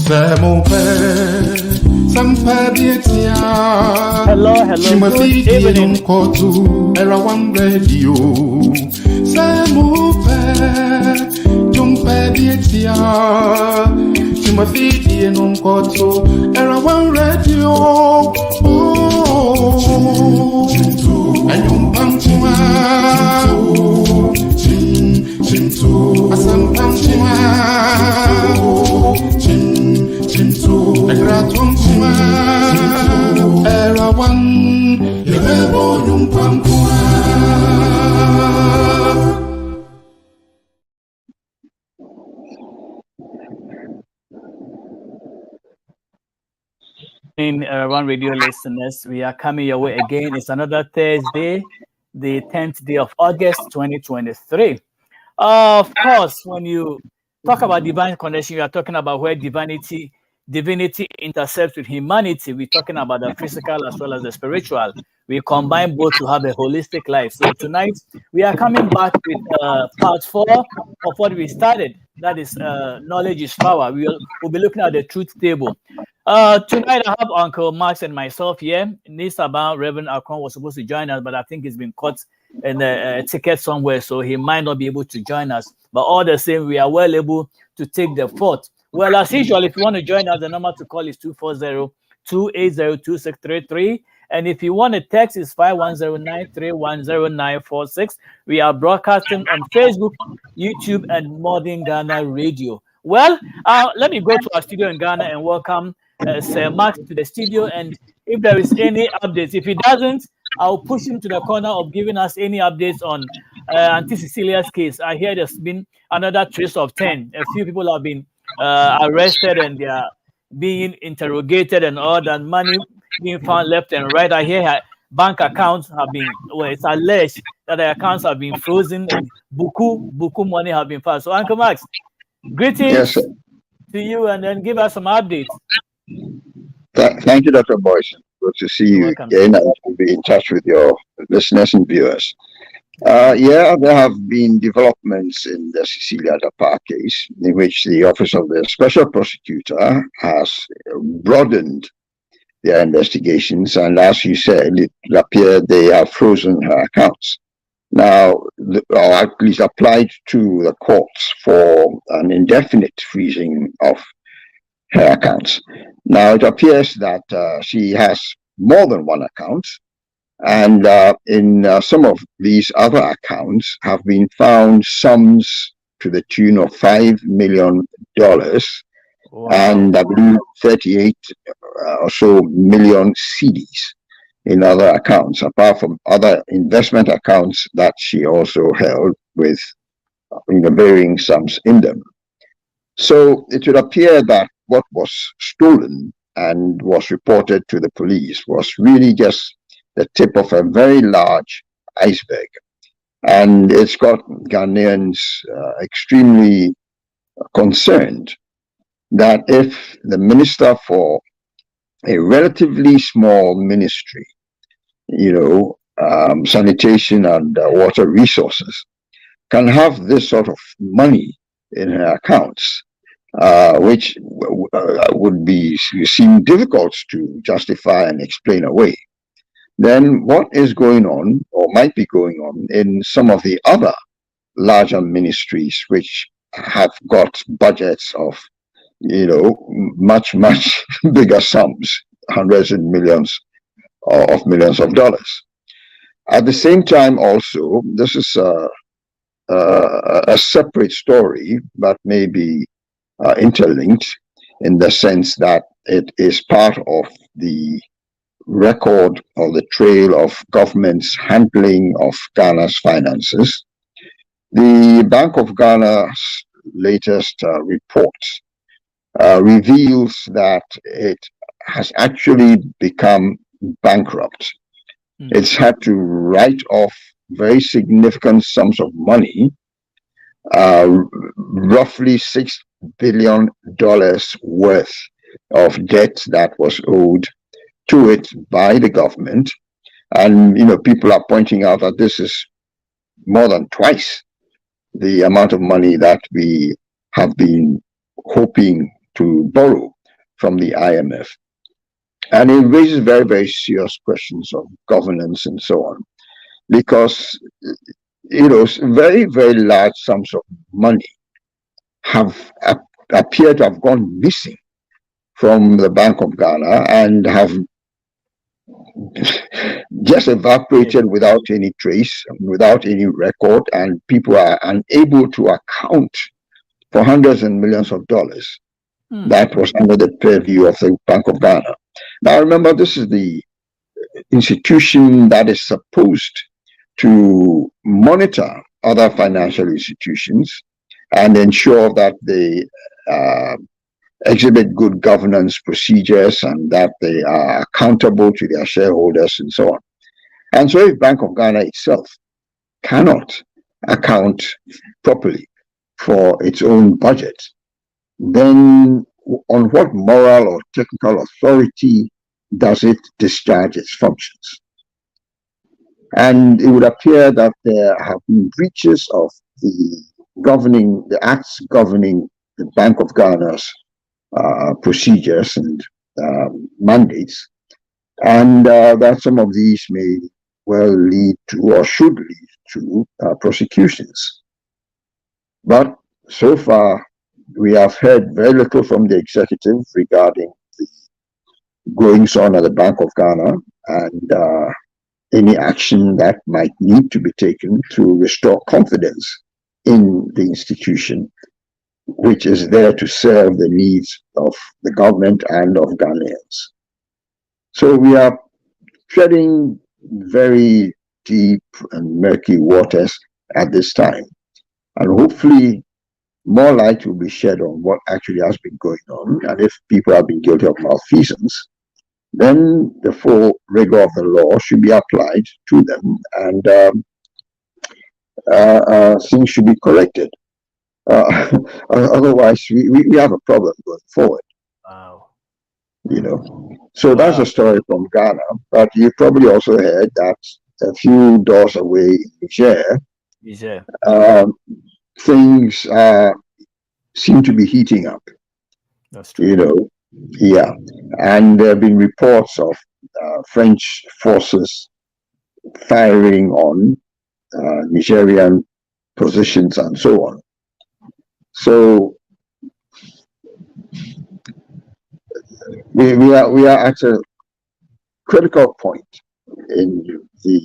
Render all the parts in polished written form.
Hello, good evening. One radio listeners, we are coming your way again. It's another Thursday, the 10th day of August 2023. Of course, when you talk about divine connection, you are talking about where divinity intercepts with humanity. We're talking about the physical as well as the spiritual. We combine both to have a holistic life. So tonight we are coming back with part 4 of what we started. That is knowledge is power. We'll be looking at the truth table. Tonight I have Uncle Max and myself here. Nisaban, Reverend Akrong was supposed to join us, but I think he's been caught in a ticket somewhere, so he might not be able to join us. But all the same, we are well able to take the fort. Well, as usual, if you want to join us, the number to call is 240-280-2633. And if you want to text, it's 5109310946. We are broadcasting on Facebook, YouTube, and Modern Ghana Radio. Well, let me go to our studio in Ghana and welcome Sir Max to the studio. And if there is any updates, if he doesn't, I'll push him to the corner of giving us any updates on Auntie Cecilia's case. I hear there's been another trace of 10. A few people have been arrested and they are being interrogated and all that, money being found left and right. I hear her bank accounts have been, well, it's alleged that the accounts have been frozen and buku money have been found. So Uncle Max, greetings to you, and then give us some updates. Thank you, Dr. Boison. Good to see you again, and to be in touch with your listeners and viewers. There have been developments in the Cecilia Dapa case, in which the Office of the Special Prosecutor has broadened their investigations, and as you said, it appeared they have frozen her accounts. Now, or at least applied to the courts for an indefinite freezing of her accounts. Now, it appears that she has more than one account, and in some of these other accounts have been found sums to the tune of $5 million, wow, and I believe 38 or so million cedis in other accounts, apart from other investment accounts that she also held with varying sums in them. So it would appear that what was stolen and was reported to the police was really just the tip of a very large iceberg. And it's got Ghanaians extremely concerned that if the minister for a relatively small ministry, sanitation and water resources, can have this sort of money in her accounts, which would seem difficult to justify and explain away, then what is going on or might be going on in some of the other larger ministries which have got budgets of much bigger sums, hundreds and millions of dollars. At the same time, also, this is a separate story, but maybe interlinked in the sense that it is part of the record or the trail of government's handling of Ghana's finances. The Bank of Ghana's latest report reveals that it has actually become bankrupt. It's had to write off very significant sums of money, roughly $6 billion worth of debt that was owed to it by the government. And people are pointing out that this is more than twice the amount of money that we have been hoping to borrow from the IMF. And it raises very, very serious questions of governance and so on, because, very, very large sums of money have appeared to have gone missing from the Bank of Ghana and have just evaporated without any trace, without any record, and people are unable to account for hundreds and millions of dollars. That was under the purview of the Bank of Ghana. Now, remember, this is the institution that is supposed to monitor other financial institutions and ensure that they exhibit good governance procedures and that they are accountable to their shareholders and so on. And so if Bank of Ghana itself cannot account properly for its own budget, then on what moral or technical authority does it discharge its functions? And it would appear that there have been breaches of the acts governing the Bank of Ghana's procedures and mandates, and that some of these may well lead to or should lead to prosecutions. But so far, we have heard very little from the executive regarding the goings on at the Bank of Ghana and any action that might need to be taken to restore confidence in the institution, which is there to serve the needs of the government and of Ghanaians. So we are treading very deep and murky waters at this time. And hopefully more light will be shed on what actually has been going on. And if people have been guilty of malfeasance, then the full rigor of the law should be applied to them, and things should be corrected. Otherwise, we have a problem going forward. Wow. So that's a story from Ghana. But you probably also heard that a few doors away in Niger, things seem to be heating up. That's true. Yeah, and there have been reports of French forces firing on Nigerian positions and so on. So we are at a critical point in the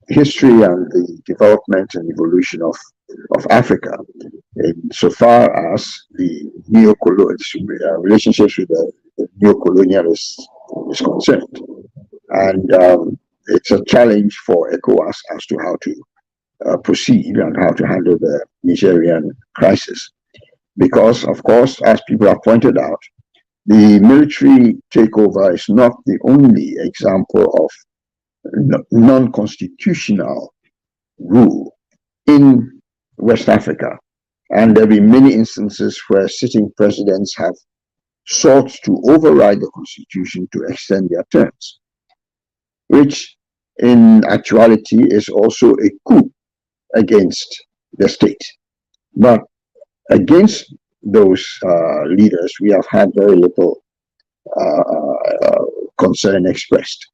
history and the development and evolution of Africa, insofar as the relationships with the neo-colonialists is concerned. And it's a challenge for ECOWAS as to how to proceed and how to handle the Nigerian crisis. Because, of course, as people have pointed out, the military takeover is not the only example of non-constitutional rule in West Africa. And there have been many instances where sitting presidents have sought to override the constitution to extend their terms, which in actuality is also a coup against the state. But against those leaders, we have had very little concern expressed.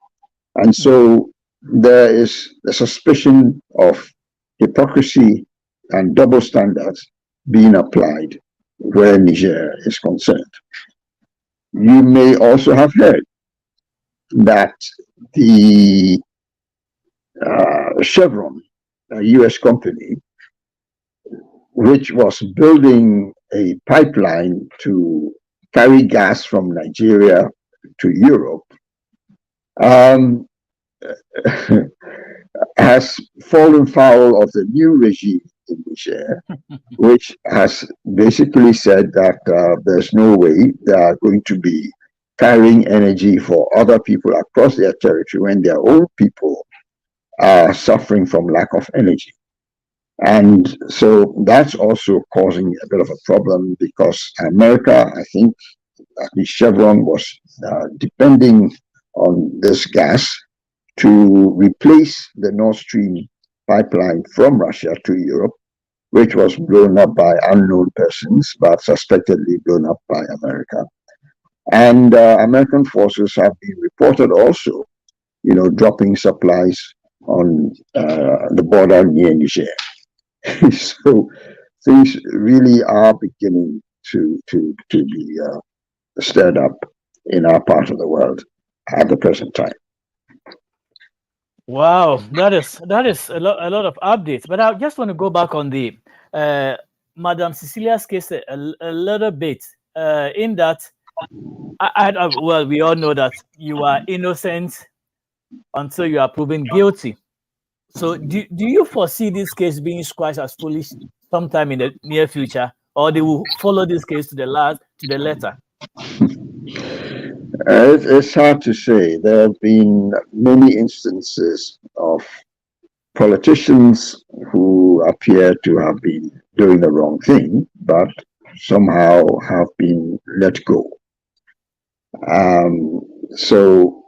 And so there is a suspicion of hypocrisy and double standards being applied where Niger is concerned. You may also have heard that the Chevron, a US company, which was building a pipeline to carry gas from Nigeria to Europe, has fallen foul of the new regime in Niger, which has basically said that there's no way they are going to be carrying energy for other people across their territory when their own people are suffering from lack of energy. And so that's also causing a bit of a problem, because America, I think, at least Chevron, was depending on this gas to replace the Nord Stream pipeline from Russia to Europe, which was blown up by unknown persons, but suspectedly blown up by America. And American forces have been reported also, dropping supplies on the border near Niger. So things really are beginning to be stirred up in our part of the world at the present time. Wow, that is a lot of updates. But I just want to go back on the uh, Madam Cecilia's case a little bit. In that, well, we all know that you are innocent until you are proven guilty. So, do you foresee this case being squashed as foolish sometime in the near future, or they will follow this case to the letter? It's hard to say. There have been many instances of politicians who appear to have been doing the wrong thing, but somehow have been let go. So,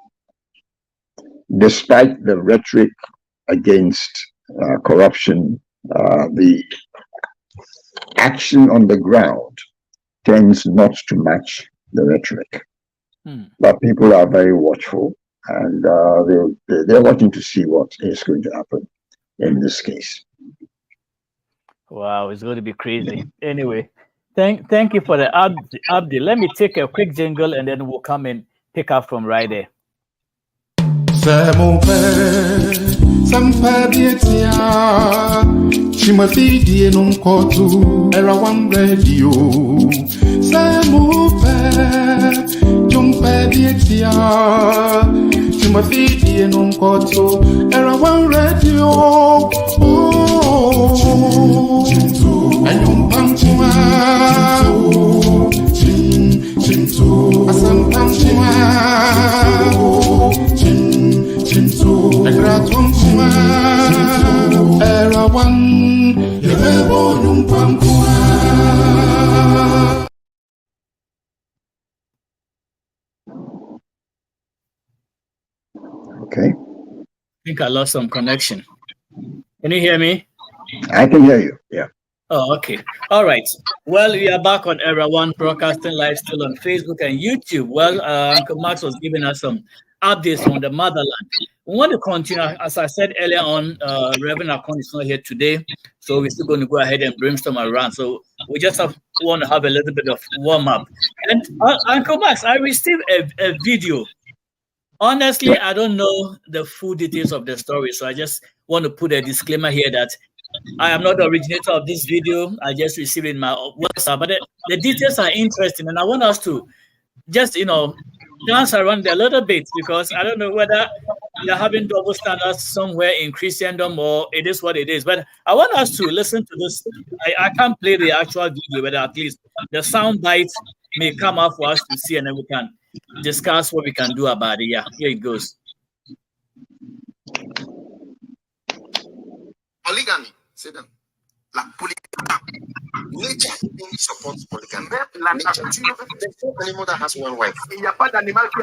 despite the rhetoric against corruption, the action on the ground tends not to match the rhetoric. But people are very watchful, and they're watching to see what is going to happen in this case. Wow, it's going to be crazy. Anyway, thank you for the update. Let me take a quick jingle, and then we'll come and pick up from right there. Chimafidi non kotu era one radio. Jumpa dietia. Chimafidi non kotu era one radio. Oh, ayum pamchuma. Chintu, asam pamchuma. Chintu, ekratum chuma. Era one, yebo yung pamchuma. Okay. I think I lost some connection. Can you hear me? I can hear you. Yeah. Oh, okay. All right. Well, we are back on Era One Broadcasting Live, still on Facebook and YouTube. Well, Uncle Max was giving us some updates from the motherland. We want to continue. As I said earlier on, Reverend Akrong is not here today, so we're still going to go ahead and brainstorm around. So we just want to have a little bit of warm up. And Uncle Max, I received a video. Honestly, I don't know the full details of the story, so I just want to put a disclaimer here that I am not the originator of this video. I just received it in my WhatsApp, but the details are interesting, and I want us to just, dance around a little bit, because I don't know whether they're having double standards somewhere in Christendom or it is what it is. But I want us to listen to this. I can't play the actual video, but at least the sound bites may come up for us to see, and then we can discuss what we can do about it. Yeah, here it goes. Polygamy. Say them. Like polygamy. Nature supports polygamy. Nature. There's no animal that has one wife. The Bible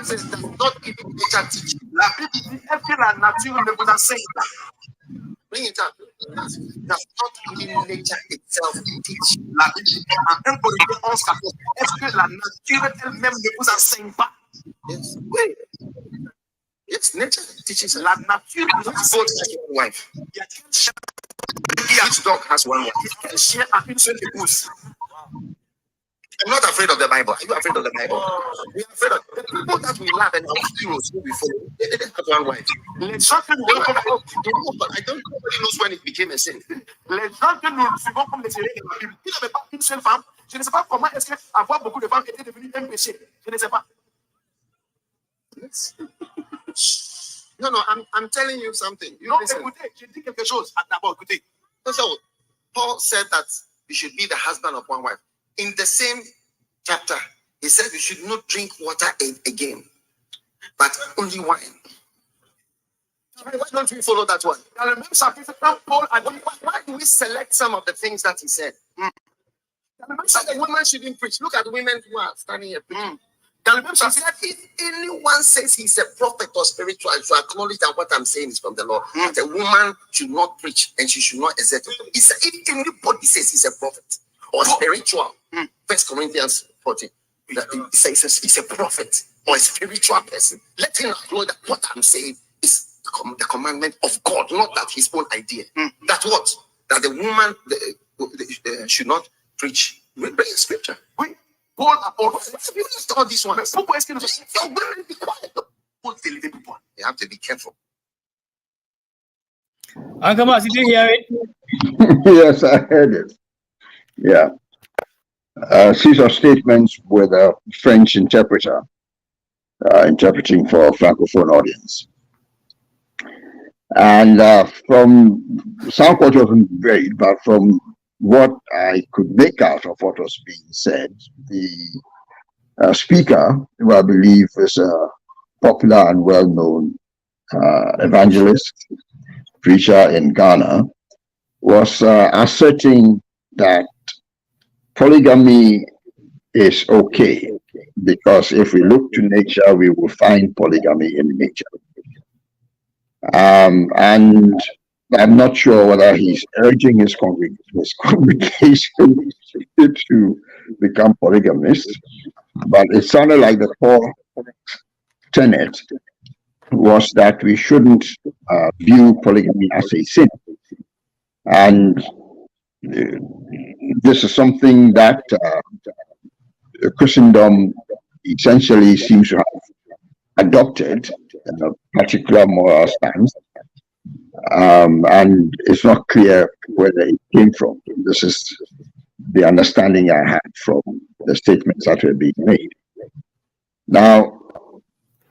says does not even nature teach. Bring it up. Does not even nature itself teach. Yes. Wait. Yes, nature teaches la nature both has one wife. Each dog has one wife. I'm not afraid of the Bible. Are you afraid of the Bible? We are afraid of the people that we love and our heroes who we follow. They didn't have one wife. I don't know nobody knows when it became a sin. Je ne sais pas comment est-ce que avoir beaucoup de femmes était devenu un péché. Je ne sais pas. No, I'm telling you something. You know, so Paul said that we should be the husband of one wife. In the same chapter, he said we should not drink water again, but only wine. Why don't we follow that one? Why do we select some of the things that he said? So the woman shouldn't preach. Look at the women who are standing here preaching. He said, if anyone says he's a prophet or spiritual, you should acknowledge that what I'm saying is from the Lord. That a woman should not preach and she should not exert. He said, if anybody says he's a prophet or spiritual, 1 Corinthians 14. He says he's a prophet or a spiritual person. Let him know that what I'm saying is the commandment of God, not that his own idea. That what? That the woman should not preach. We bring scripture. We all about all these ones. People asking us, be quiet. You have to be careful. Uncle Mas, did you hear it? Yes, I heard it. Yeah. These statements with a French interpreter interpreting for a Francophone audience. And from some quote wasn't great, but from what I could make out of what was being said, the speaker, who I believe is a popular and well-known evangelist, preacher in Ghana, was asserting that polygamy is okay, because if we look to nature, we will find polygamy in nature. And I'm not sure whether he's urging his congregation to become polygamists, but it sounded like the core tenet was that we shouldn't view polygamy as a sin. And this is something that Christendom essentially seems to have adopted a particular moral stance, and it's not clear where it came from. This is the understanding I had from the statements that were being made. Now,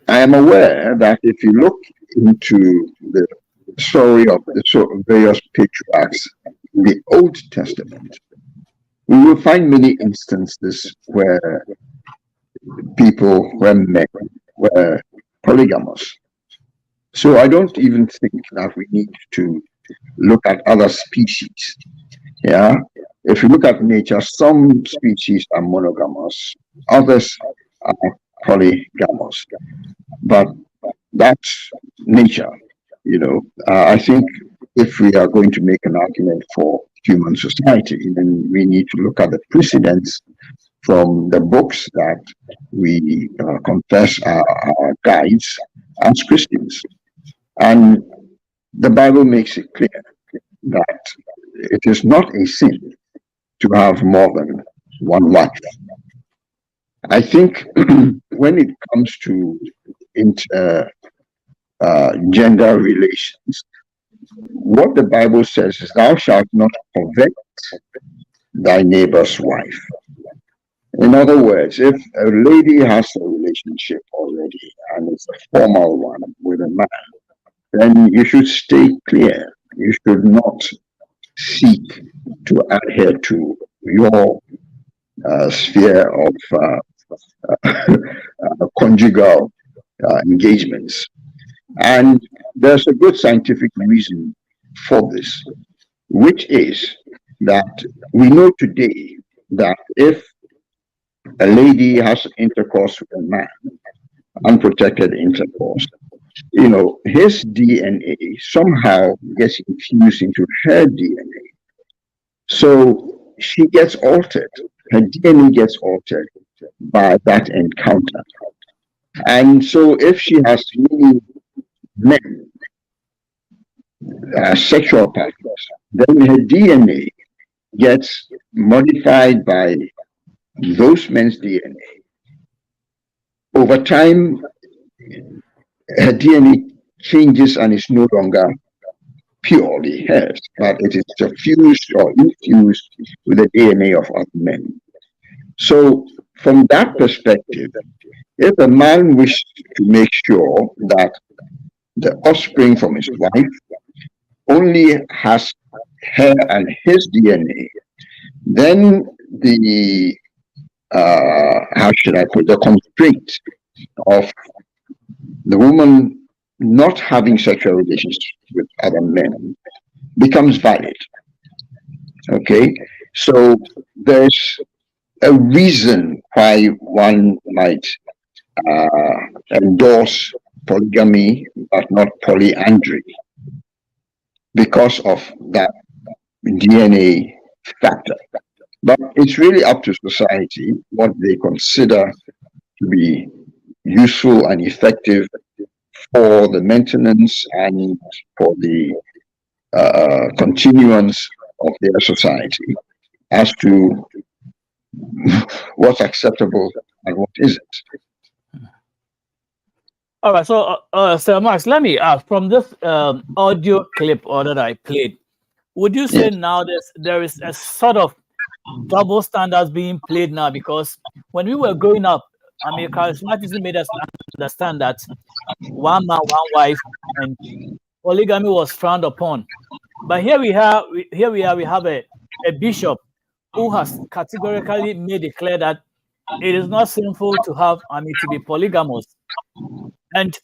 I am aware that if you look into the story of the various patriarchs in the Old Testament, we will find many instances where men were polygamous. So I don't even think that we need to look at other species. Yeah, if you look at nature, some species are monogamous, others are polygamous, but that's nature. I think if we are going to make an argument for human society, then we need to look at the precedents from the books that we confess are our guides as Christians. And the Bible makes it clear that it is not a sin to have more than one wife. I think when it comes to gender relations, what the Bible says is, thou shalt not covet thy neighbor's wife. In other words, if a lady has a relationship already and it's a formal one with a man, then you should stay clear. You should not seek to adhere to your sphere of conjugal engagements. And there's a good scientific reason for this, which is that we know today that if a lady has intercourse with a man, unprotected intercourse, his DNA somehow gets infused into her DNA. So she gets altered. Her DNA gets altered by that encounter. And so if she has many men, sexual partners, then her DNA gets modified by those men's DNA. Over time, her DNA changes and is no longer purely hers, but it is suffused or infused with the DNA of other men. So from that perspective, if a man wishes to make sure that the offspring from his wife only has her and his DNA, then the the constraint of the woman not having sexual relations with other men becomes valid. Okay, so there's a reason why one might endorse polygamy but not polyandry, because of that DNA factor. But it's really up to society what they consider to be useful and effective for the maintenance and for the continuance of their society as to what's acceptable and what isn't. All right, so Sir Max, let me ask from this audio clip that I played, would you say Yes. now there is a sort of double standards being played now? Because when we were growing up, I mean, charismatism made us understand that one man, one wife, and polygamy was frowned upon. But here we have a bishop who has categorically made it clear that it is not sinful to have, I mean, to be polygamous. And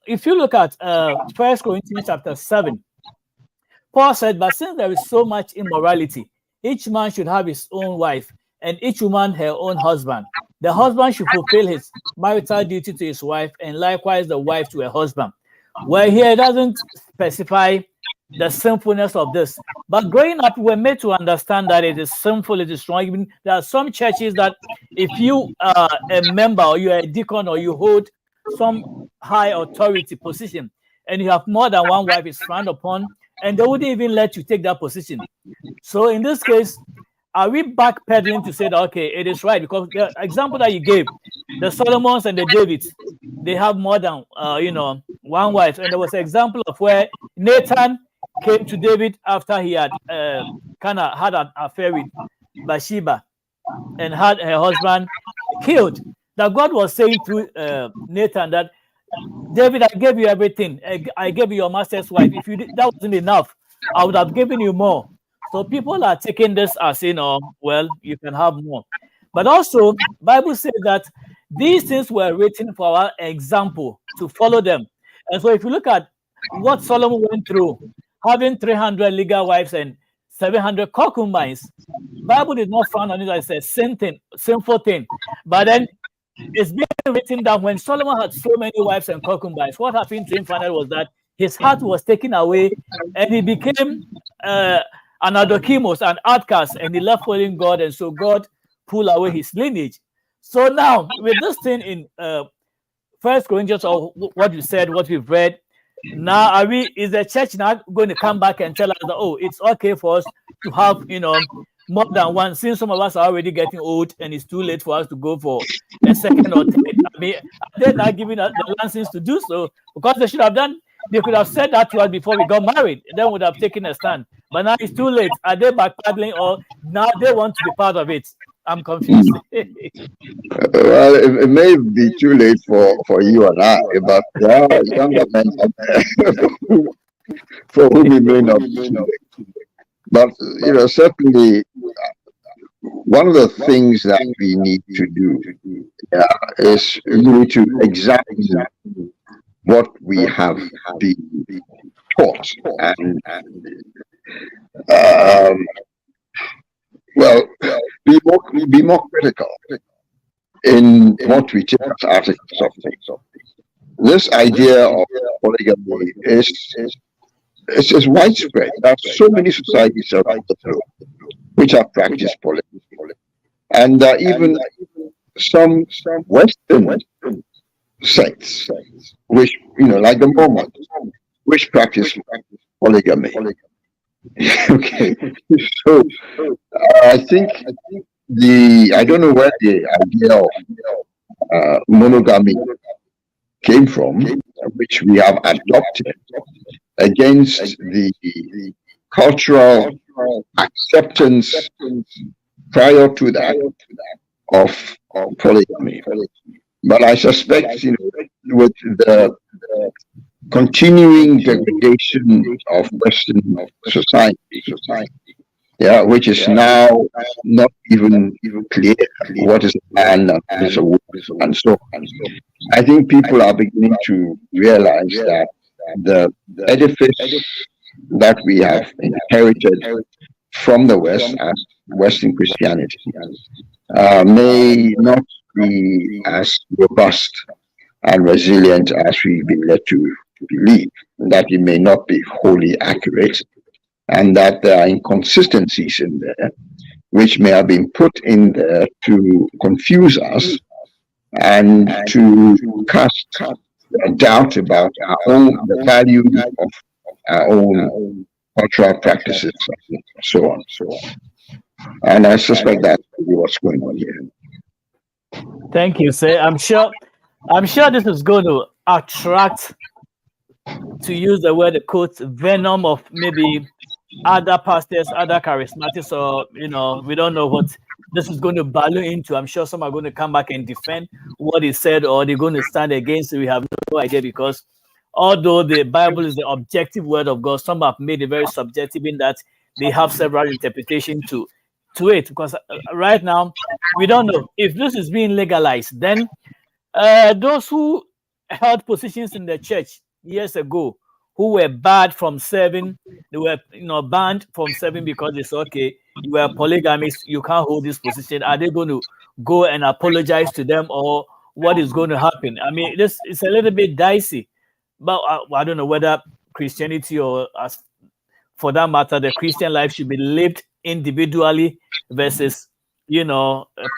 if you look at 1 Corinthians chapter 7, Paul said, but since there is so much immorality, each man should have his own wife, and each woman her own husband. The husband should fulfill his marital duty to his wife, and likewise the wife to her husband. Well, here it doesn't specify the sinfulness of this. But growing up, we're made to understand that it is sinful, it is wrong. Even there are some churches that if you are a member or you're a deacon or you hold some high authority position and you have more than one wife, it's frowned upon, and they wouldn't even let you take that position. So in this case, are we backpedaling to say that, okay, it is right? Because the example that you gave, the Solomons and the Davids, they have more than, one wife. And there was an example of where Nathan came to David after he had kind of had an affair with Bathsheba and had her husband killed. That God was saying to Nathan that, David, I gave you everything. I gave you your master's wife. If you did, that wasn't enough, I would have given you more. So people are taking this as, well, you can have more. But also, Bible says that these things were written for our example to follow them. And so if you look at what Solomon went through, having 300 legal wives and 700 concubines, Bible did not frown on it as a sinful thing. But then it's been written that when Solomon had so many wives and concubines, what happened to him finally was that his heart was taken away and he became an adokimos, an outcast, and he left following God, and so God pulled away his lineage. So now, with this thing in 1 Corinthians, or what you said, what we've read, now is the church now going to come back and tell us that, oh, it's okay for us to have, more than one, since some of us are already getting old and it's too late for us to go for a second or third? I mean, they're not giving us the license to do so, because they should have done, they could have said that to us before we got married, then would have taken a stand. But now it's too late. Are they backpedaling, or now they want to be part of it? I'm confused. Well, it may be too late for you and I, but there are younger men for whom it may not be too late. But, certainly one of the things that we need to do is really to examine what we have been taught and be more critical in what we take as articles of faith. This idea of polygamy is widespread. There are so many societies around the globe which have practiced polygamy, and even some Western sects, which like the Mormons, which practice polygamy. Okay, so I think I don't know where the idea of monogamy came from, which we have adopted against the cultural acceptance prior to that of polygamy. But I suspect, with the continuing degradation of Western society, which is now not even clear what is a man and what is a woman, and so on. I think people are beginning to realize that the edifice that we have inherited from the West as Western Christianity may not be as robust and resilient as we've been led to believe, that it may not be wholly accurate, and that there are inconsistencies in there which may have been put in there to confuse us and to cast a doubt about the value of our own cultural practices, so on. And I suspect that's what's going on here. Thank you, sir. I'm sure this is going to attract, to use the word, quote, venom of maybe other pastors, other charismatics, or we don't know what this is going to balloon into. I'm sure some are going to come back and defend what he said, or they're going to stand against it. We have no idea, because although the Bible is the objective word of God, some have made it very subjective in that they have several interpretations to it. Because right now, we don't know if this is being legalized. Then those who held positions in the church years ago, who were barred from serving, they were banned from serving because they said, okay, you were polygamist, you can't hold this position. Are they going to go and apologize to them, or what is going to happen? I mean, this is a little bit dicey, but I don't know whether Christianity, or as for that matter, the Christian life should be lived individually versus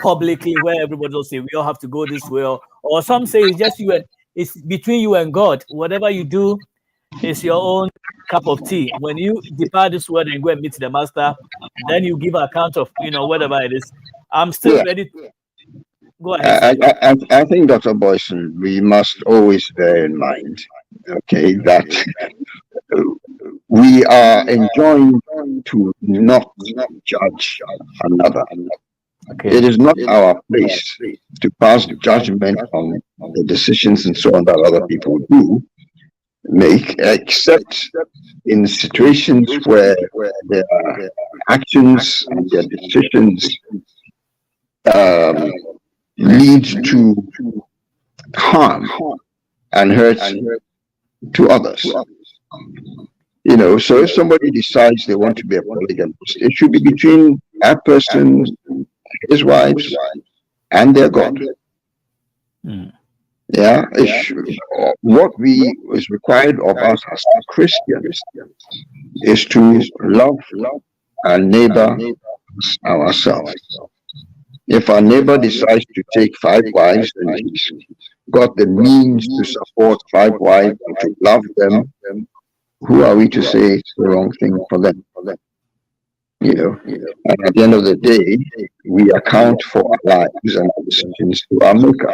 publicly, where everybody will say we all have to go this way, or some say it's just you and it's between you and God. Whatever you do is your own cup of tea. When you depart this world and go and meet the master, then you give account of whatever it is. I'm still ready to go ahead. I think, Dr. Boison, we must always bear in mind, okay, that we are enjoined to not judge another. Okay. It is not our place to pass judgment on the decisions and so on that other people do make, except in situations where their actions and their decisions lead to harm and hurt to others. So if somebody decides they want to be a polygamist, it should be between that person, his wives, and their God. Yeah, what is required of us as Christians is to love our neighbor as ourselves. If our neighbor decides to take 5 wives and he's got the means to support 5 wives and to love them, who are we to say it's the wrong thing for them? And at the end of the day, we account for our lives and our decisions to our maker,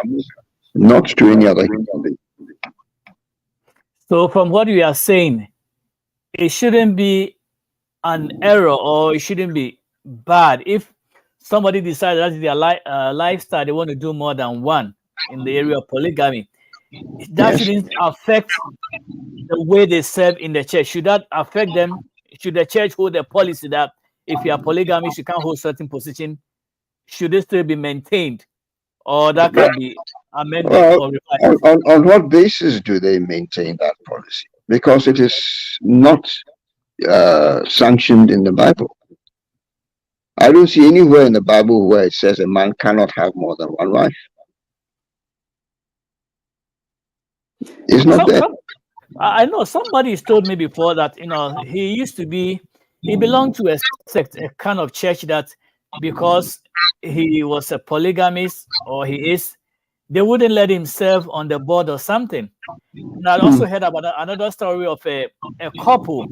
not to any other human being. So from what you are saying, it shouldn't be an error, or it shouldn't be bad if somebody decides that's their lifestyle, they want to do more than one in the area of polygamy. That shouldn't affect the way they serve in the church. Should that affect them? Should the church hold a policy that if you are polygamist, you can't hold certain position? Should it still be maintained, or that can be amended? Well, on what basis do they maintain that policy? Because it is not sanctioned in the Bible. I don't see anywhere in the Bible where it says a man cannot have more than one wife. It's not there. I know somebody told me before that he belonged to a sect, a kind of church that because he was a polygamist, or he is, they wouldn't let him serve on the board or something. And I also heard about another story of a couple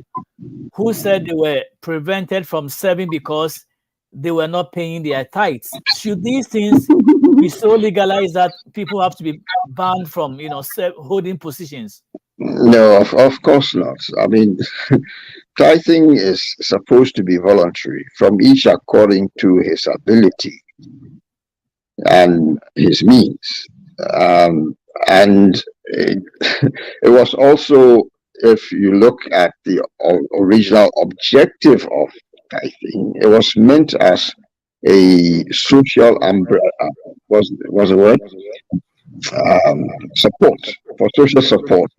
who said they were prevented from serving because they were not paying their tithes. Should these things be so legalized that people have to be banned from holding positions? No, of course not. I mean, tithing is supposed to be voluntary, from each according to his ability and his means. And it was also, if you look at the original objective of tithing, it was meant as a social umbrella. Was a word? Support, for social support,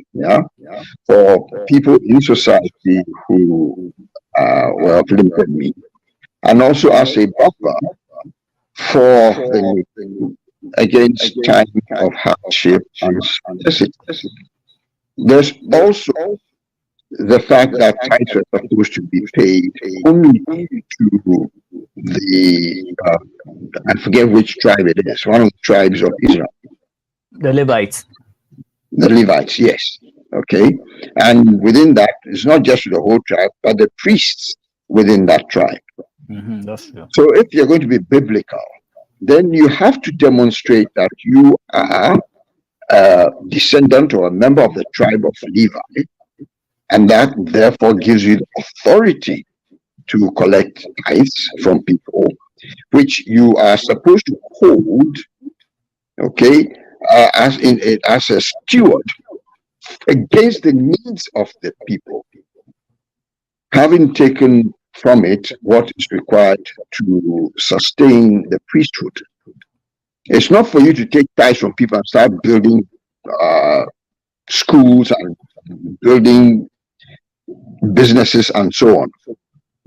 for people in society who were of limited means, and also as a buffer for against time of hardship and necessity. There's also the fact that tithes are supposed to be paid only to the I forget which tribe it is, one of the tribes of Israel. The Levites. The Levites, yes. Okay. And within that, it's not just the whole tribe, but the priests within that tribe. That's true. So if you're going to be biblical, then you have to demonstrate that you are a descendant or a member of the tribe of Levi, and that therefore gives you the authority to collect tithes from people, which you are supposed to hold, okay, as a steward against the needs of the people, having taken from it what is required to sustain the priesthood. It's not for you to take tithes from people and start building schools and building businesses and so on.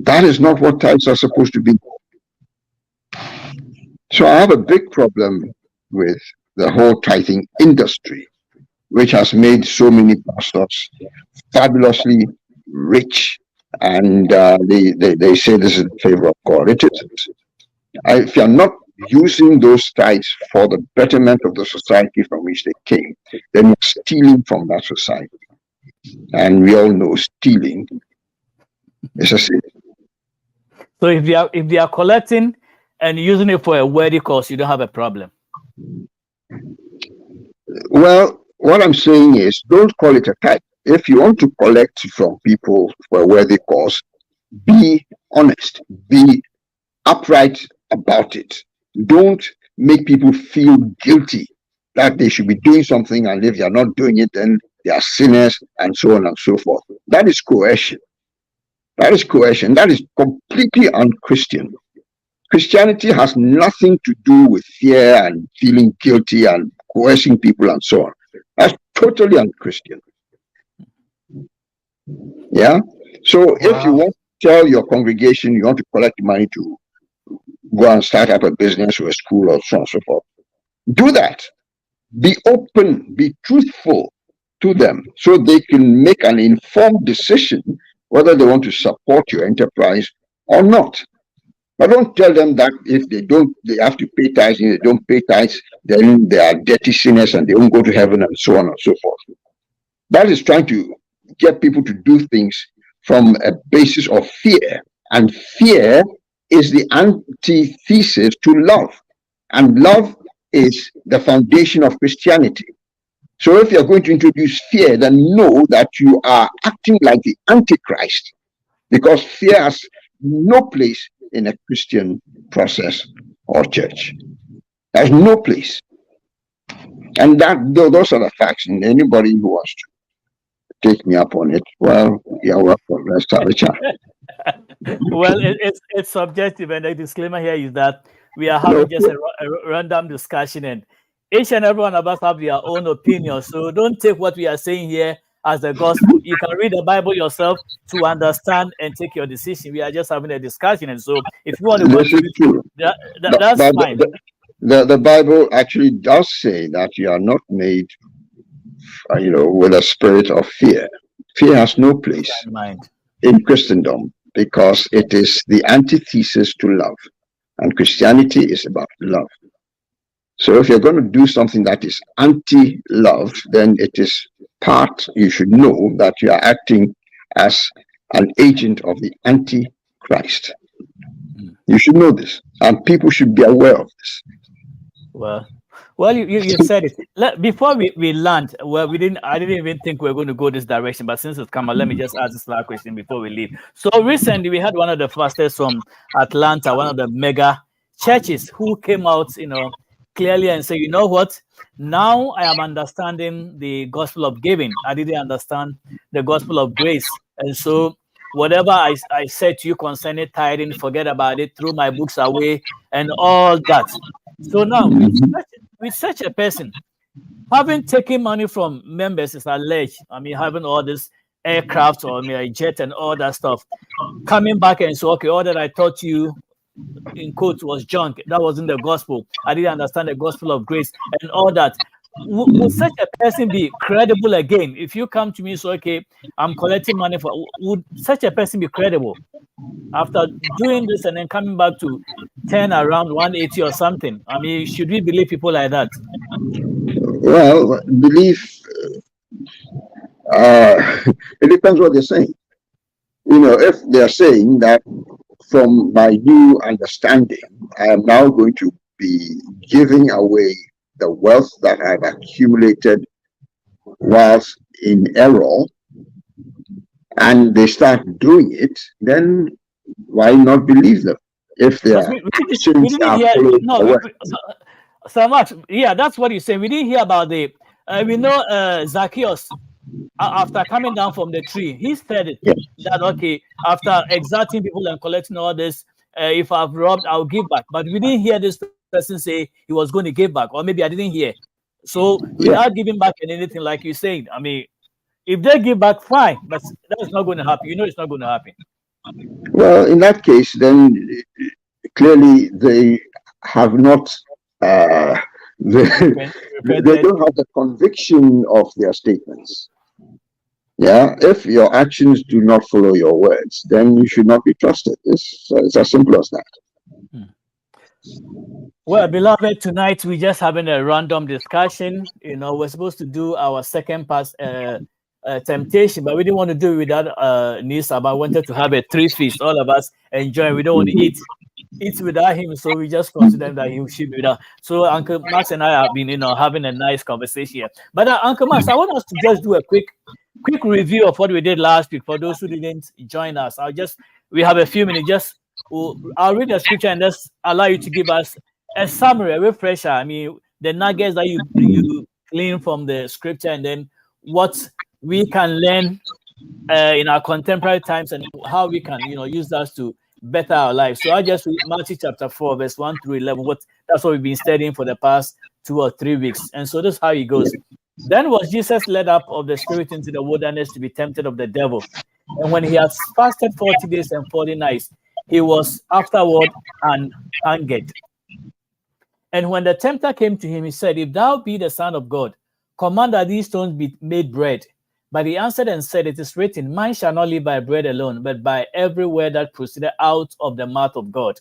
That is not what tithes are supposed to be. So I have a big problem with the whole tithing industry, which has made so many pastors fabulously rich, and they say this is in favor of God. It isn't. If you're not using those tithes for the betterment of the society from which they came, then you're stealing from that society. And we all know stealing is a sin. So if they are collecting and using it for a worthy cause, you don't have a problem. Well, what I'm saying is, don't call it a tithe. If you want to collect from people for a worthy cause, be honest, be upright about it. Don't make people feel guilty that they should be doing something, and if they are not doing it, then they are sinners, and so on and so forth. That is coercion. That is coercion. That is completely unchristian. Christianity has nothing to do with fear and feeling guilty and coercing people and so on. That's totally unchristian. Yeah. So if you want to tell your congregation you want to collect money to go and start up a business or a school or so on and so forth, do that. Be open, be truthful to them so they can make an informed decision whether they want to support your enterprise or not. But don't tell them that if they don't, they have to pay tithes, and if they don't pay tithes, then they are dirty sinners and they won't go to heaven and so on and so forth. That is trying to get people to do things from a basis of fear. And fear is the antithesis to love. And love is the foundation of Christianity. So if you're going to introduce fear, then know that you are acting like the Antichrist, because fear has no place in a Christian process or church. There's no place. And those are the facts. And anybody who wants to take me up on it, well, you're welcome. Let's have a chat. Well, it's subjective, and the disclaimer here is that we are having just a random discussion, and each and every one of us have their own opinion. So don't take what we are saying here as the gospel. You can read the Bible yourself to understand and take your decision. We are just having a discussion, and so if you want to contribute, that's fine. The Bible actually does say that you are not made, with a spirit of fear. Fear has no place in Christendom, because it is the antithesis to love, and Christianity is about love. So if you're going to do something that is anti-love, then it is you should know that you are acting as an agent of the Antichrist. You should know this, and people should be aware of this. Well, you said it. Before we land, well, I didn't even think we were going to go this direction, but since it's come out, let me just ask this last question before we leave. So recently, we had one of the pastors from Atlanta, one of the mega churches, who came out, clearly and say, you know what? Now I am understanding the gospel of giving. I didn't understand the gospel of grace. And so whatever I said to you concerning tithing, forget about it, throw my books away and all that. So now, with such a person, having taken money from members is alleged, having all this aircraft or a jet and all that stuff, coming back and say, okay, all that I taught you, in quotes, was junk. That wasn't the gospel. I didn't understand the gospel of grace and all that. Would such a person be credible again? If you come to me and say, okay, I'm collecting money would such a person be credible? after doing this and then coming back to turn around 180 or something? I mean, should we believe people like that? Well, belief, it depends what they're saying. If they're saying that from my new understanding, I am now going to be giving away the wealth that I've accumulated whilst in error, and they start doing it, then why not believe them? If they are so much. Yeah, that's what you're saying. We didn't hear about the. We know Zacchaeus, after coming down from the tree, he said it, that okay, after exerting people and collecting all this, if I've robbed, I'll give back. But we didn't hear this person say he was going to give back, or maybe I didn't hear. So without giving back and anything, like you saying, I mean, if they give back, fine, but that's not going to happen. It's not going to happen. Well, in that case, then clearly they have not. They don't have the conviction of their statements. Yeah, if your actions do not follow your words, then you should not be trusted. It's as simple as that. Well, beloved, tonight we're just having a random discussion. We're supposed to do our second pass temptation, but we didn't want to do it without Nisa. But I wanted to have a 3 feast, all of us enjoy. We don't want to eat without him, so we just consider that he should be there. So Uncle Max and I have been, having a nice conversation here. But Uncle Max, I want us to just do a quick review of what we did last week for those who didn't join us. We have a few minutes. I'll read the scripture and just allow you to give us a summary, a refresher. I mean, the nuggets that you glean from the scripture, and then what we can learn in our contemporary times, and how we can, use that to better our lives. So I just read Matthew chapter 4, verse 1 through 11. That's what we've been studying for the past 2 or 3 weeks. And so this is how it goes. Then was Jesus led up of the Spirit into the wilderness to be tempted of the devil. And when he had fasted 40 days and 40 nights, he was afterward hungered. And when the tempter came to him, he said, "If thou be the Son of God, command that these stones be made bread." But he answered and said, "It is written, man shall not live by bread alone, but by every word that proceeded out of the mouth of God."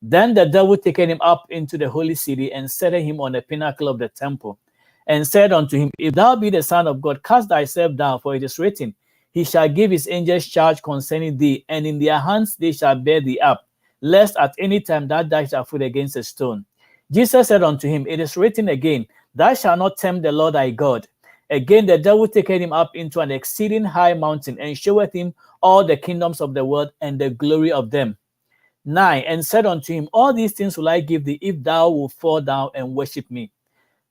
Then the devil taken him up into the holy city and set him on the pinnacle of the temple, and said unto him, "If thou be the Son of God, cast thyself down, for it is written, he shall give his angels charge concerning thee, and in their hands they shall bear thee up, lest at any time thou dash thy foot against a stone." Jesus said unto him, "It is written again, thou shalt not tempt the Lord thy God." Again the devil taketh him up into an exceeding high mountain, and showeth him all the kingdoms of the world and the glory of them. 9, and said unto him, "All these things will I give thee, if thou wilt fall down and worship me."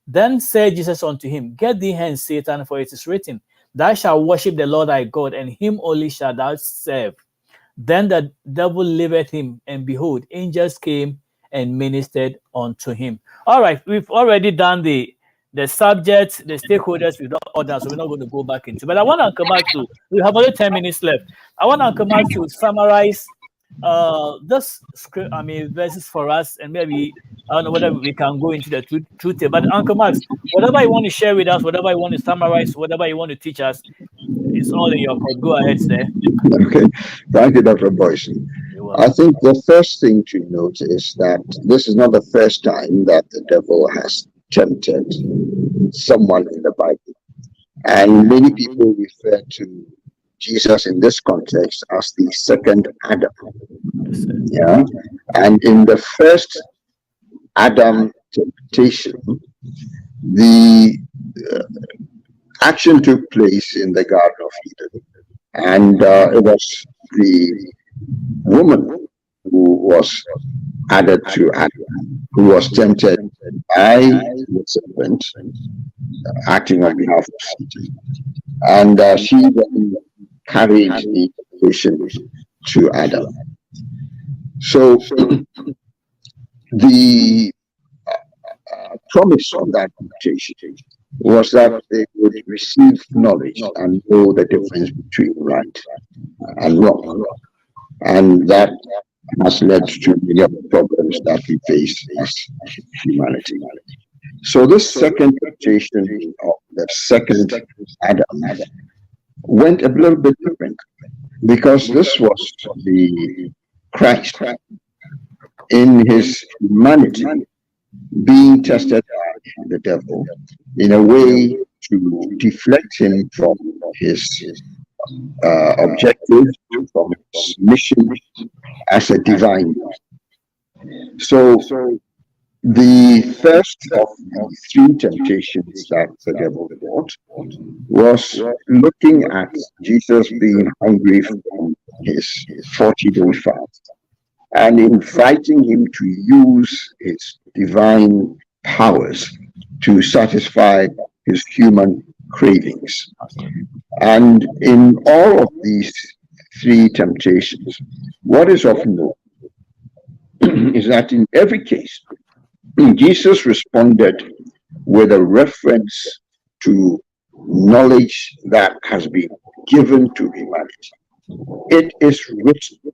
Then said Jesus unto him, "Get thee hence, Satan, for it is written, thou shalt worship the Lord thy God, and him only shalt thou serve." Then the devil left him, and behold, angels came and ministered unto him. All right, we've already done the subject, the stakeholders, we've done others, so we're not going to go back into. But I want to come back to, we have only 10 minutes left. I want to come back to summarize this script, verses for us, and maybe I don't know whether we can go into the truth here. But Uncle Max, whatever you want to share with us, whatever you want to summarize, whatever you want to teach us, it's all in your court. Go ahead, sir. Okay, thank you, Dr. Boison. I think the first thing to note is that this is not the first time that the devil has tempted someone in the Bible, and many people refer to Jesus in this context as the second Adam. Yeah, and in the first Adam temptation, the action took place in the Garden of Eden, and it was the woman who was added to Adam, who was tempted by the serpent, acting on behalf of Satan, and she then carried the temptation to Adam. So the promise of that temptation was that they would receive knowledge and know the difference between right and wrong. And that has led to many of the problems that we face as humanity. So this second temptation of the second Adam went a little bit different, because this was the Christ in his humanity being tested by the devil in a way to deflect him from his objective, from his mission as a divine. So the first of the three temptations that the devil brought was looking at Jesus being hungry from his 40-day fast and inviting him to use his divine powers to satisfy his human cravings. And in all of these three temptations, what is often known is that in every case, Jesus responded with a reference to knowledge that has been given to humanity. It is written,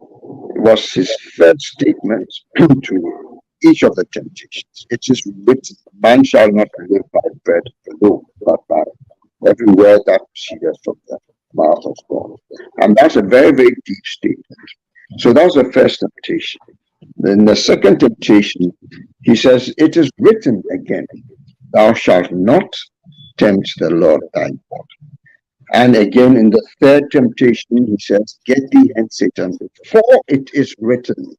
was his first statement to each of the temptations. It is written, man shall not live by bread alone, but by every word that proceedeth from the mouth of God. And that's a very, very deep statement. So that was the first temptation. Then the second temptation, he says, it is written again, thou shalt not tempt the Lord thy God. And again in the third temptation, he says, get thee hence, Satan, for it is written,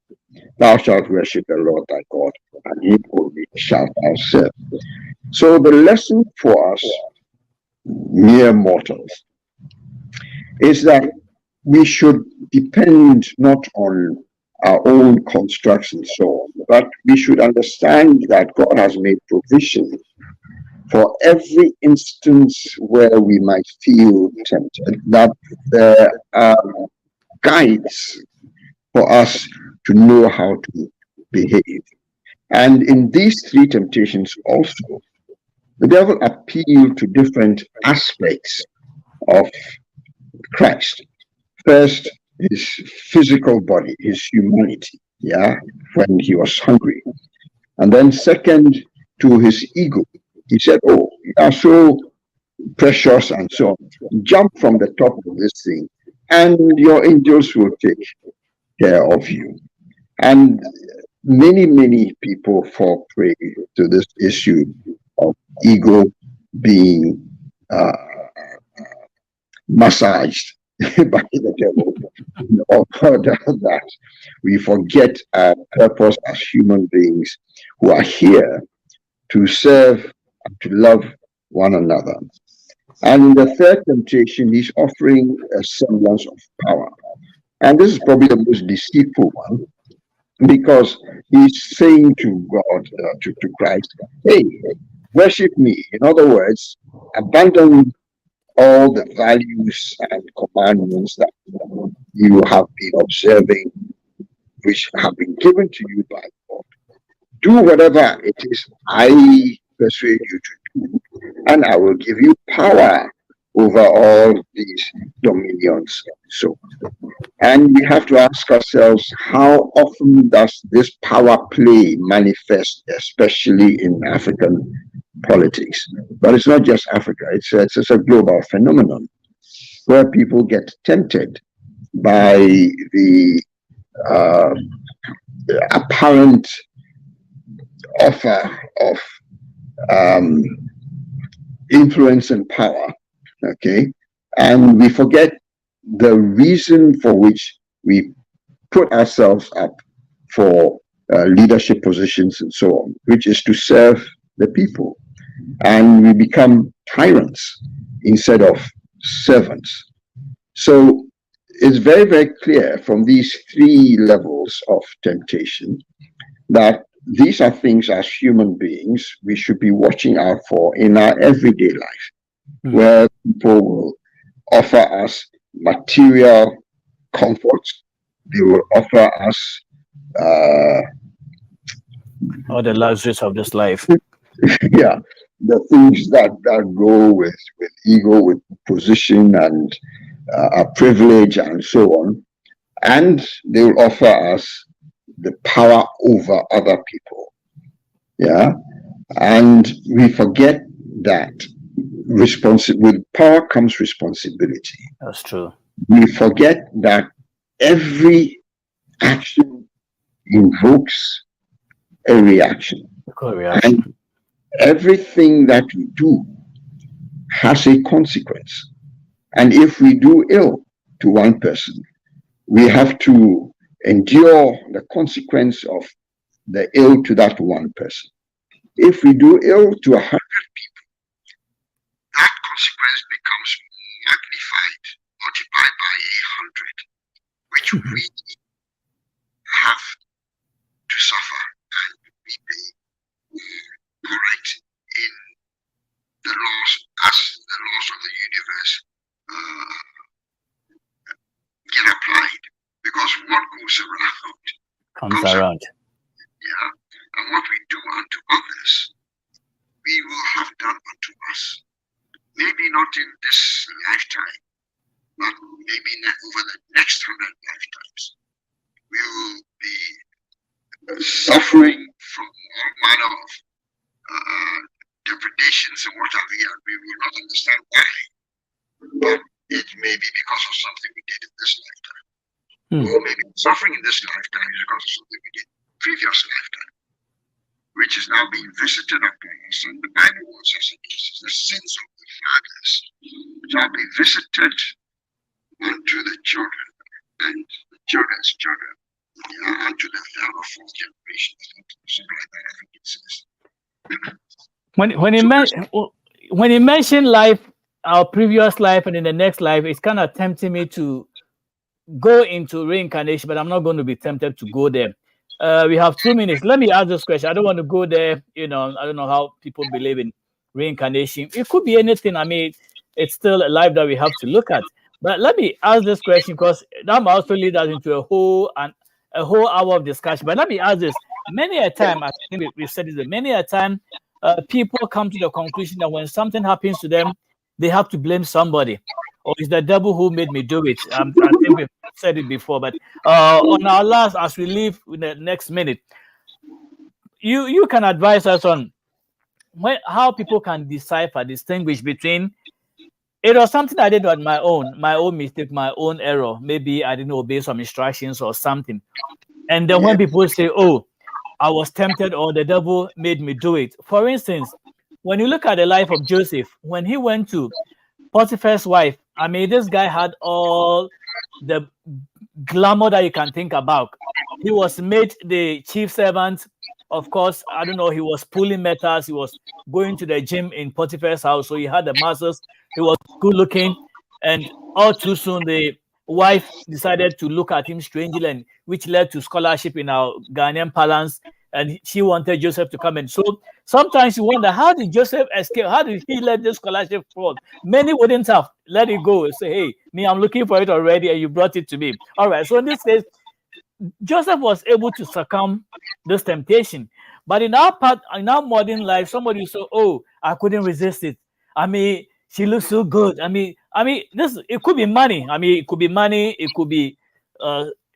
thou shalt worship the Lord thy God, and him only shalt thou serve. So the lesson for us, mere mortals, is that we should depend not on our own constructs and so on, but we should understand that God has made provision for every instance where we might feel tempted, that there are guides for us to know how to behave. And in these three temptations also, the devil appealed to different aspects of Christ. First, his physical body, his humanity, when he was hungry. And then second, to his ego. He said, oh, you are so precious and so on. Jump from the top of this thing and your angels will take care of you. And many, many people fall prey to this issue of ego being massaged by the devil. Or that we forget our purpose as human beings who are here to serve and to love one another. And in the third temptation, he's offering a semblance of power. And this is probably the most deceitful one, because he's saying to God, to Christ, hey, worship me. In other words, abandon all the values and commandments that you have been observing, which have been given to you by God. Do whatever it is I persuade you to do, and I will give you power over all these dominions. So, and we have to ask ourselves, how often does this power play manifest, especially in African politics? But it's not just Africa, it's a global phenomenon where people get tempted by the apparent offer of influence and power, okay? And we forget the reason for which we put ourselves up for leadership positions and so on, which is to serve the people. And we become tyrants instead of servants. So it's very, very clear from these three levels of temptation that these are things as human beings we should be watching out for in our everyday life, where people will offer us material comforts, they will offer us all the luxuries of this life. Yeah, the things that go with ego, with position and privilege and so on, and they will offer us the power over other people. Yeah, and we forget that with power comes responsibility. That's true. We forget that every action invokes a reaction. And everything that we do has a consequence. And if we do ill to one person, we have to endure the consequence of the ill to that one person. If we do ill to 100 people, that consequence becomes magnified, multiplied by 100, which we have to suffer and we pay correct in the laws, as the laws of the universe get applied, because what goes around comes around. Yeah, and what we do unto others, we will have done unto us. Maybe not in this lifetime, but maybe over the next 100 lifetimes. We will be suffering from all manner of depredations and what have you, and we will not understand why. But it may be because of something we did in this lifetime. Or maybe suffering in this lifetime is because of something we did previous lifetime, which is now being visited upon us. And the Bible warns us against the sins of the fathers shall be visited unto the children and the children's children, unto the third or fourth generation. Something like that, I think it says. When you mention life, our previous life and in the next life, it's kind of tempting me to go into reincarnation, but I'm not going to be tempted to go there. We have 2 minutes. Let me ask this question. I don't want to go there. I don't know how people believe in reincarnation. It could be anything. I mean, it's still a life that we have to look at. But let me ask this question, because that might also lead us into a whole hour of discussion. But let me ask this. Many a time, I think we said this, many a time, people come to the conclusion that when something happens to them, they have to blame somebody. Or it's the devil who made me do it. I think we've said it before, but on our last, as we leave in the next minute, you can advise us on how people can distinguish between it was something I did on my own mistake, my own error. Maybe I didn't obey some instructions or something. And then when people say, "Oh, I was tempted," or "the devil made me do it." For instance, when you look at the life of Joseph, when he went to Potiphar's wife, I mean, this guy had all the glamour that you can think about. He was made the chief servant. Of course, I don't know, he was pulling metals. He was going to the gym in Potiphar's house. So he had the muscles. He was good looking. And all too soon, the wife decided to look at him strangely, and which led to scholarship in our Ghanaian parlance. And she wanted Joseph to come in. So sometimes you wonder, how did Joseph escape? How did he let this scholarship fall? Many wouldn't have let it go and say, "Hey, me, I'm looking for it already, and you brought it to me." All right. So in this case, Joseph was able to succumb this temptation. But in our modern life, somebody will say, "Oh, I couldn't resist it. I mean, she looks so good. I mean, this, it could be money. I mean, it could be money. It could be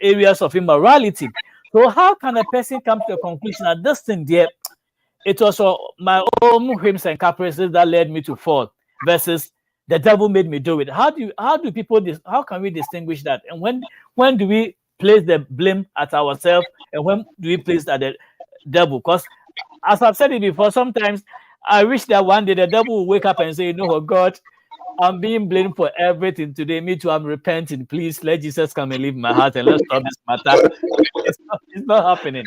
areas of immorality. So how can a person come to the conclusion that this thing there, it was my own whims and caprices that led me to fall, versus the devil made me do it? How can we distinguish that? And when do we place the blame at ourselves, and when do we place at the devil? Because as I've said it before, sometimes I wish that one day the devil will wake up and say, "You know what, God, I'm being blamed for everything today. Me too, I'm repenting. Please let Jesus come and live in my heart, and let's stop this matter." It's not happening.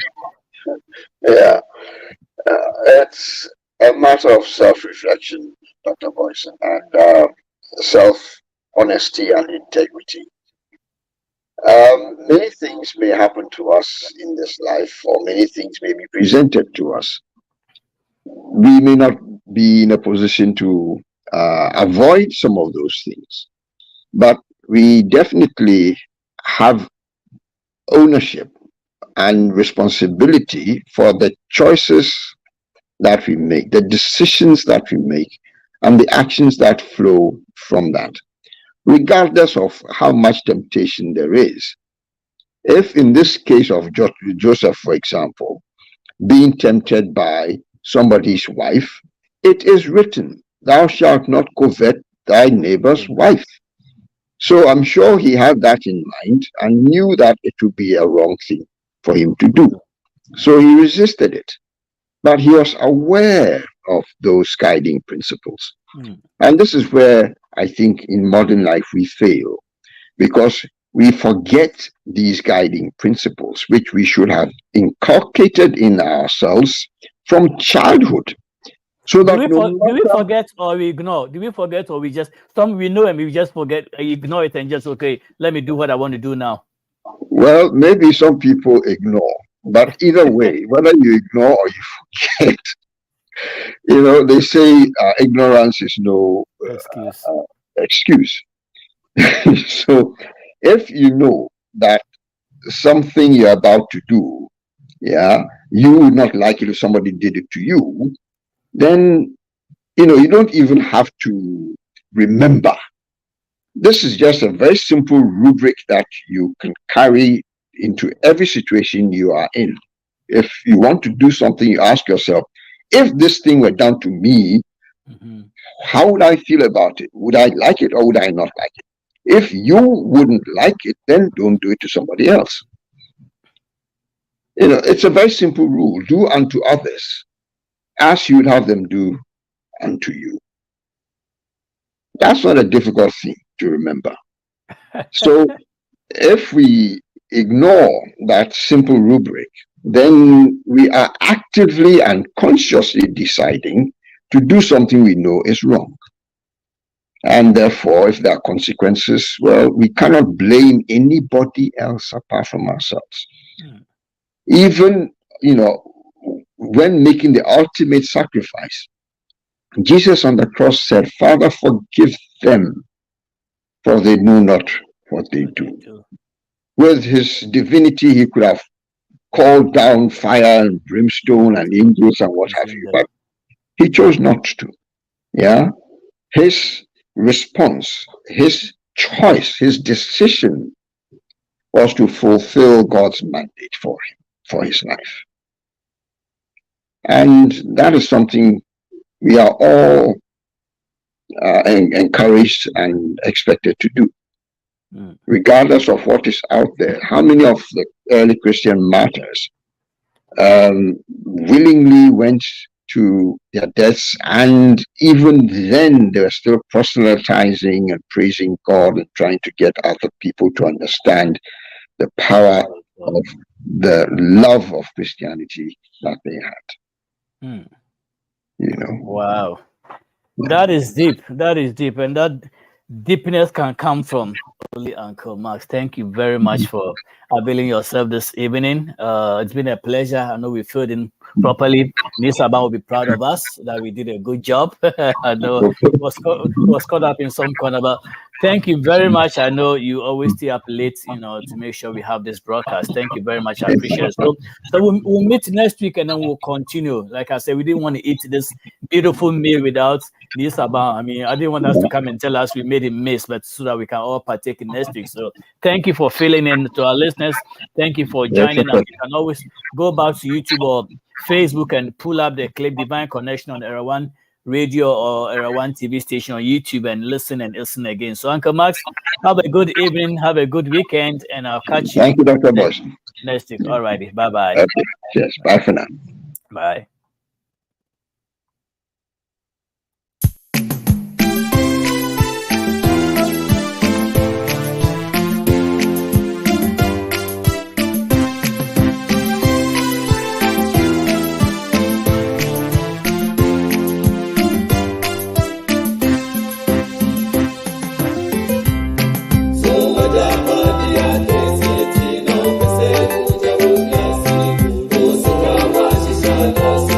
Yeah, it's a matter of self-reflection, Dr. Boison, and self-honesty and integrity. Many things may happen to us in this life, or many things may be presented to us. We may not be in a position to avoid some of those things, but we definitely have ownership and responsibility for the choices that we make, the decisions that we make, and the actions that flow from that, regardless of how much temptation there is. If in this case of Joseph, for example, being tempted by somebody's wife, it is written, "Thou shalt not covet thy neighbor's wife." So I'm sure he had that in mind and knew that it would be a wrong thing for him to do. So he resisted it. But he was aware of those guiding principles. And this is where I think in modern life we fail, because we forget these guiding principles, which we should have inculcated in ourselves from childhood. So that do we forget or we ignore? Do we forget or we just, some we know and we just forget, ignore it and just, okay, let me do what I want to do now? Well, maybe some people ignore, but either way, whether you ignore or you forget, they say ignorance is no excuse. So if you know that something you're about to do, you would not like it if somebody did it to you, then, you don't even have to remember. This is just a very simple rubric that you can carry into every situation you are in. If you want to do something, you ask yourself, if this thing were done to me, how would I feel about it? Would I like it or would I not like it? If you wouldn't like it, then don't do it to somebody else. It's a very simple rule. Do unto others as you would have them do unto you. That's not a difficult thing to remember. So if we ignore that simple rubric, then we are actively and consciously deciding to do something we know is wrong. And therefore, if there are consequences, well, we cannot blame anybody else apart from ourselves. Even, when making the ultimate sacrifice, Jesus on the cross said, Father, forgive them, for they know not what they do. With his divinity, he could have called down fire and brimstone and angels and what have you, but he chose not to. His response, his choice, his decision was to fulfill God's mandate for him, for his life. And that is something we are all encouraged and expected to do, regardless of what is out there. How many of the early Christian martyrs willingly went to their deaths, and even then they were still proselytizing and praising God and trying to get other people to understand the power of the love of Christianity that they had. Wow, that is deep. That is deep, and that deepness can come from only Uncle Max. Thank you very much for availing yourself this evening. It's been a pleasure. I know we filled in properly. Nisaba will be proud of us that we did a good job. I know it was caught up in some corner, but thank you very much. I know you always stay up late, to make sure we have this broadcast. Thank you very much. I appreciate it. So we'll meet next week and then we'll continue. Like I said, we didn't want to eat this beautiful meal without Nisaba. I mean, I didn't want us to come and tell us we made a mess, but so that we can all partake in next week. So thank you for filling in to our listeners. Thank you for joining us. You can always go back to YouTube or Facebook and pull up the clip Divine Connection on Era One Radio or Era One TV station on YouTube and listen again. So Uncle Max, have a good evening, have a good weekend, and I'll catch you. Thank you, Dr. Boison. Next week. All righty. Bye-bye. Okay. Yes. Bye for now. Bye. Yes.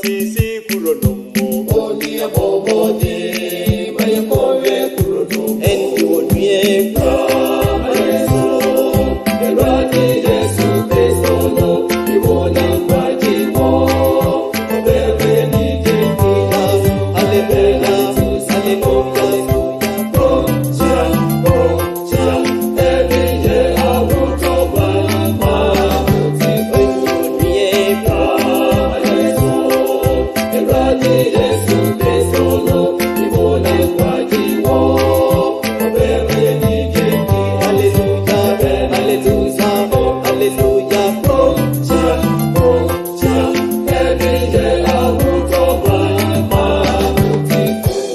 Sisi